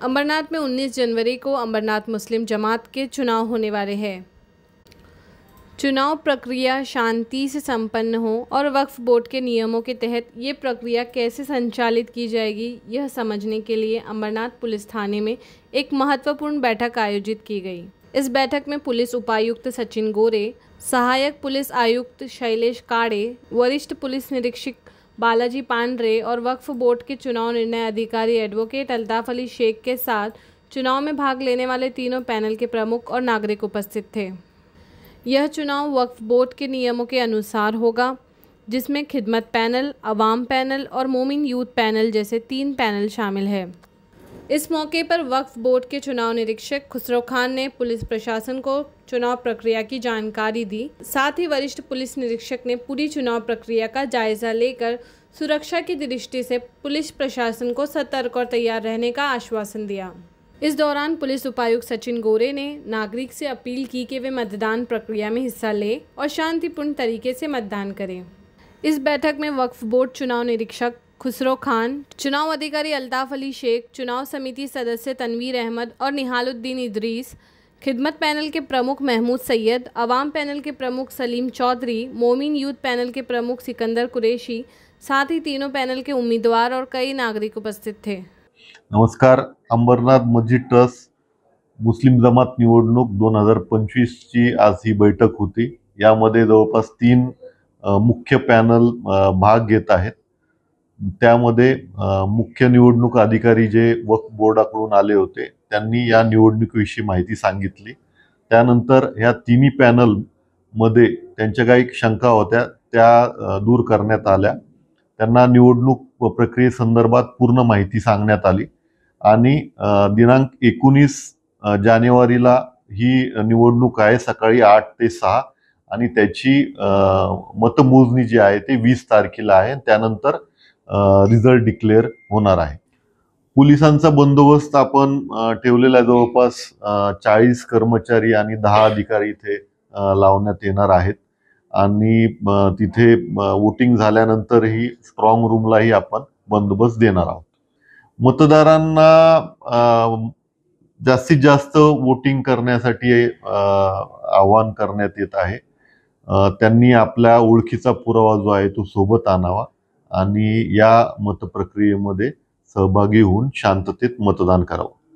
अमरनाथ में 19 जनवरी को अमरनाथ मुस्लिम जमात के चुनाव होने वाले हैं। चुनाव प्रक्रिया शांति से संपन्न हो और वक्फ बोर्ड के नियमों के तहत ये प्रक्रिया कैसे संचालित की जाएगी, यह समझने के लिए अमरनाथ पुलिस थाने में एक महत्वपूर्ण बैठक आयोजित की गई। इस बैठक में पुलिस उपायुक्त सचिन गोरे, सहायक पुलिस आयुक्त शैलेश काड़े, वरिष्ठ पुलिस निरीक्षक बालाजी पांड्रे और वक्फ बोर्ड के चुनाव निर्णय अधिकारी एडवोकेट अल्ताफ अली शेख के साथ चुनाव में भाग लेने वाले तीनों पैनल के प्रमुख और नागरिक उपस्थित थे। यह चुनाव वक्फ बोर्ड के नियमों के अनुसार होगा, जिसमें खिदमत पैनल, अवाम पैनल और मोमिन यूथ पैनल जैसे 3 पैनल शामिल है। इस मौके पर वक्फ बोर्ड के चुनाव निरीक्षक खुसरो खान ने पुलिस प्रशासन को चुनाव प्रक्रिया की जानकारी दी। साथ ही वरिष्ठ पुलिस निरीक्षक ने पूरी चुनाव प्रक्रिया का जायजा लेकर सुरक्षा की दृष्टि से पुलिस प्रशासन को सतर्क और तैयार रहने का आश्वासन दिया। इस दौरान पुलिस उपायुक्त सचिन गोरे ने नागरिक से अपील की कि वे मतदान प्रक्रिया में हिस्सा लें और शांतिपूर्ण तरीके से मतदान करें। इस बैठक में वक्फ बोर्ड चुनाव निरीक्षक खुसरो खान, चुनाव अधिकारी अल्ताफ अली शेख, चुनाव समिति सदस्य तनवीर अहमद और निहालुद्दीन इदरीस, खिदमत पैनल के प्रमुख महमूद सैयद, अवाम पैनल के प्रमुख सलीम चौधरी, मोमिन यूथ पैनल के प्रमुख सिकंदर कुरैशी, साथ ही तीनों पैनल के उम्मीदवार और कई नागरिक उपस्थित थे। नमस्कार। अंबरनाथ मस्जिद ट्रस्ट मुस्लिम जमात निवडणूक 2025 ची आज ही बैठक होती। यामध्ये जवळपास 3 मुख्य पॅनल भाग घेत आहेत। त्यामध्ये मुख्य निवडणूक अधिकारी जे वक्फ बोर्डाकडून आले होते त्यांनी या निवडणुकीविषयी माहिती सांगितली। त्यानंतर ह्या तिन्ही पॅनल मध्ये त्यांच्या काही शंका होत्या त्या दूर करण्यात आल्या। त्यांना निवडणूक प्रक्रियेसंदर्भात पूर्ण माहिती सांगण्यात आली आणि दिनांक 19 जानेवारीला ही निवडणूक आहे, सकाळी 8 ते 6 आणि त्याची मतमोजणी जी आहे ते 20 तारखेला आहे। त्यानंतर रिझल्ट डिक्लेअर होणार आहे। पोलिसांचा बंदोबस्त आपण ठेवलेला जवळपास 40 कर्मचारी आणि 10 अधिकारी इथे लावण्यात येणार आहेत आणि तिथे वोटिंग झाल्यानंतरही स्ट्रॉंग रूमलाही आपण बंदोबस्त देणार आहोत। मतदारांना जास्तीत जास्त वोटिंग करण्यासाठी आवाहन करण्यात येत आहे। त्यांनी आपल्या ओळखीचा पुरावा जो आहे तो सोबत आणावा आणि या मतप्रक्रियेमध्ये सहभागी होऊन शांततेत मतदान करावं।